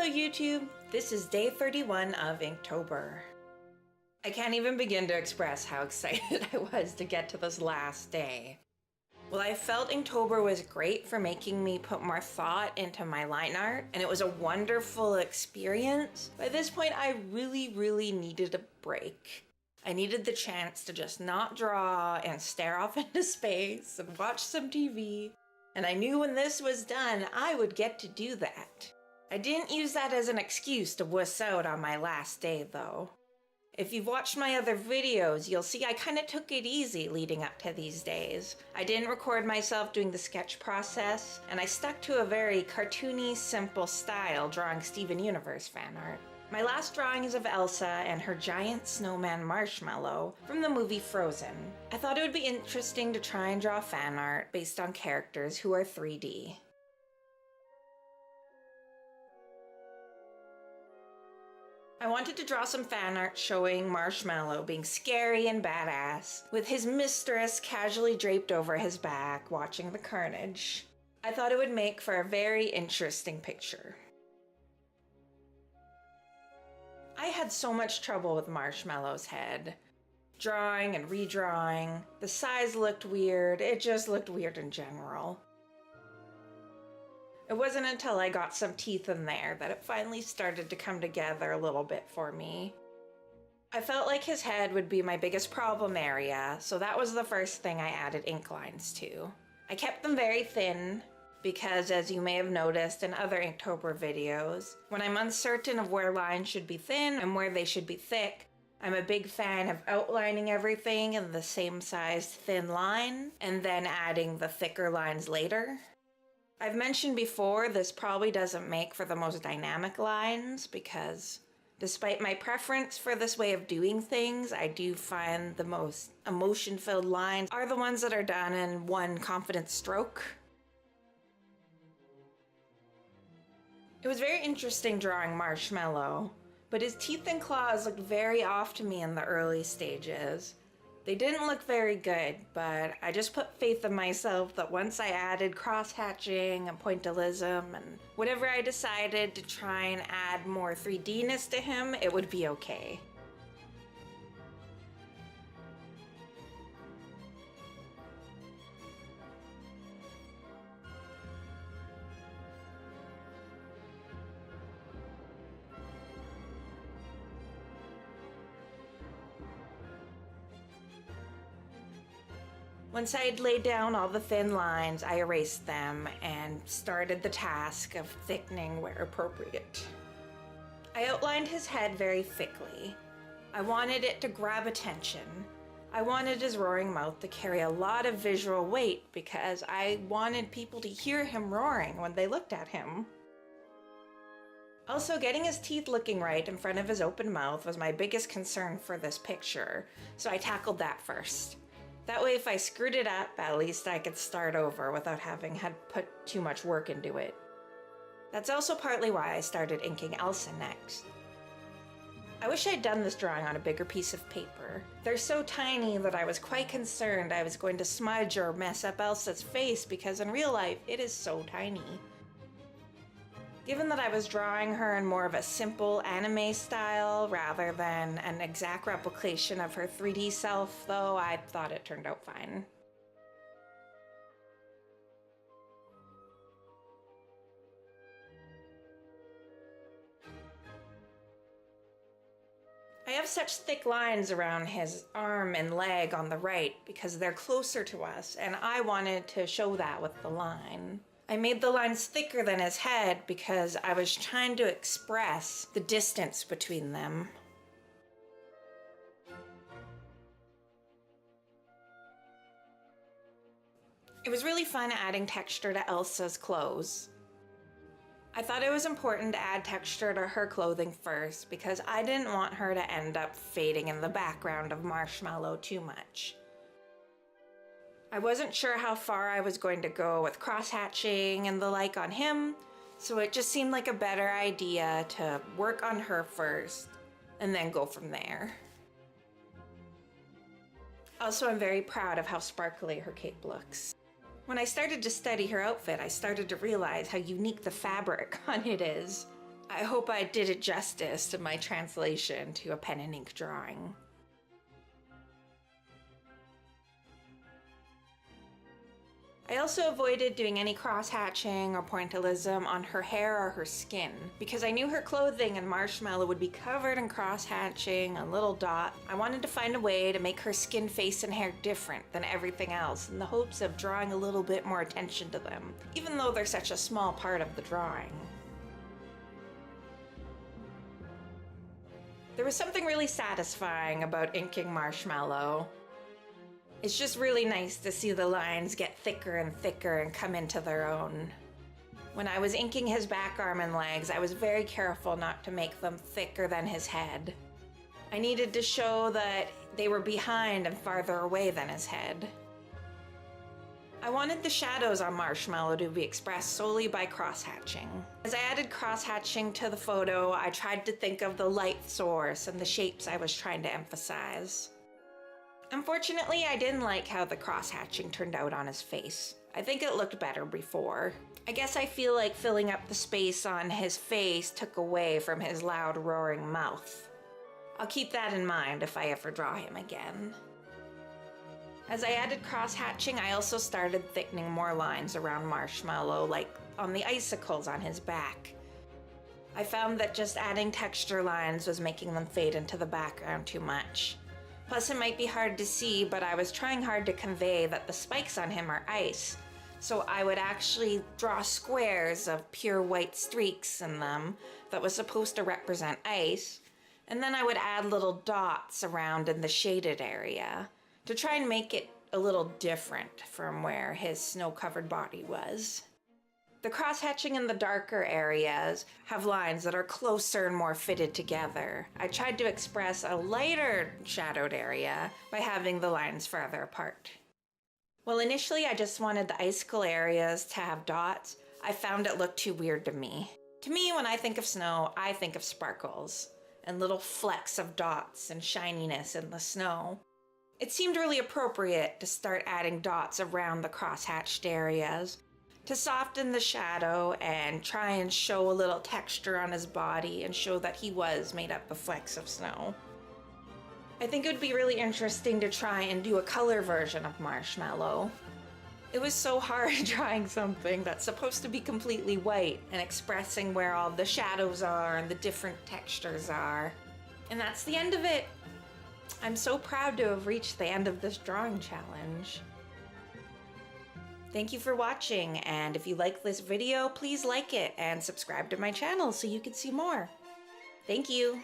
Hello YouTube, this is day 31 of Inktober. I can't even begin to express how excited I was to get to this last day. Well, I felt Inktober was great for making me put more thought into my line art, and it was a wonderful experience. By this point, I really needed a break. I needed the chance to just not draw and stare off into space and watch some TV. And I knew when this was done, I would get to do that. I didn't use that as an excuse to wuss out on my last day though. If you've watched my other videos, you'll see I kind of took it easy leading up to these days. I didn't record myself doing the sketch process, and I stuck to a very cartoony, simple style drawing Steven Universe fan art. My last drawing is of Elsa and her giant snowman Marshmallow from the movie Frozen. I thought it would be interesting to try and draw fan art based on characters who are 3D. I wanted to draw some fan art showing Marshmallow being scary and badass, with his mistress casually draped over his back watching the carnage. I thought it would make for a very interesting picture. I had so much trouble with Marshmallow's head. Drawing and redrawing, the size looked weird, it just looked weird in general. It wasn't until I got some teeth in there that it finally started to come together a little bit for me. I felt like his head would be my biggest problem area, so that was the first thing I added ink lines to. I kept them very thin, because as you may have noticed in other Inktober videos, when I'm uncertain of where lines should be thin and where they should be thick, I'm a big fan of outlining everything in the same sized thin line, and then adding the thicker lines later. I've mentioned before, this probably doesn't make for the most dynamic lines because despite my preference for this way of doing things, I do find the most emotion-filled lines are the ones that are done in one confident stroke. It was very interesting drawing Marshmallow, but his teeth and claws looked very off to me in the early stages. They didn't look very good, but I just put faith in myself that once I added cross-hatching and pointillism and whatever I decided to try and add more 3D-ness to him, it would be okay. Once I had laid down all the thin lines, I erased them and started the task of thickening where appropriate. I outlined his head very thickly. I wanted it to grab attention. I wanted his roaring mouth to carry a lot of visual weight because I wanted people to hear him roaring when they looked at him. Also, getting his teeth looking right in front of his open mouth was my biggest concern for this picture, so I tackled that first. That way, if I screwed it up, at least I could start over without having had put too much work into it. That's also partly why I started inking Elsa next. I wish I'd done this drawing on a bigger piece of paper. They're so tiny that I was quite concerned I was going to smudge or mess up Elsa's face because in real life, it is so tiny. Given that I was drawing her in more of a simple anime style rather than an exact replication of her 3D self, though, I thought it turned out fine. I have such thick lines around his arm and leg on the right because they're closer to us, and I wanted to show that with the line. I made the lines thicker than his head because I was trying to express the distance between them. It was really fun adding texture to Elsa's clothes. I thought it was important to add texture to her clothing first because I didn't want her to end up fading in the background of Marshmallow too much. I wasn't sure how far I was going to go with cross-hatching and the like on him, so it just seemed like a better idea to work on her first and then go from there. Also, I'm very proud of how sparkly her cape looks. When I started to study her outfit, I started to realize how unique the fabric on it is. I hope I did it justice in my translation to a pen and ink drawing. I also avoided doing any cross-hatching or pointillism on her hair or her skin because I knew her clothing and Marshmallow would be covered in cross-hatching and little dots. I wanted to find a way to make her skin, face, and hair different than everything else in the hopes of drawing a little bit more attention to them, even though they're such a small part of the drawing. There was something really satisfying about inking Marshmallow. It's just really nice to see the lines get thicker and thicker and come into their own. When I was inking his back arm and legs, I was very careful not to make them thicker than his head. I needed to show that they were behind and farther away than his head. I wanted the shadows on Marshmallow to be expressed solely by cross-hatching. As I added cross-hatching to the photo, I tried to think of the light source and the shapes I was trying to emphasize. Unfortunately, I didn't like how the cross-hatching turned out on his face. I think it looked better before. I guess I feel like filling up the space on his face took away from his loud roaring mouth. I'll keep that in mind if I ever draw him again. As I added cross-hatching, I also started thickening more lines around Marshmallow, like on the icicles on his back. I found that just adding texture lines was making them fade into the background too much. Plus, it might be hard to see, but I was trying hard to convey that the spikes on him are ice. So I would actually draw squares of pure white streaks in them that was supposed to represent ice. And then I would add little dots around in the shaded area to try and make it a little different from where his snow-covered body was. The cross-hatching in the darker areas have lines that are closer and more fitted together. I tried to express a lighter shadowed area by having the lines farther apart. Well, initially I just wanted the icicle areas to have dots. I found it looked too weird to me. To me, when I think of snow, I think of sparkles and little flecks of dots and shininess in the snow. It seemed really appropriate to start adding dots around the cross-hatched areas to soften the shadow and try and show a little texture on his body and show that he was made up of flecks of snow. I think it would be really interesting to try and do a color version of Marshmallow. It was so hard drawing something that's supposed to be completely white and expressing where all the shadows are and the different textures are. And that's the end of it. I'm so proud to have reached the end of this drawing challenge. Thank you for watching, and if you like this video, please like it and subscribe to my channel so you can see more. Thank you.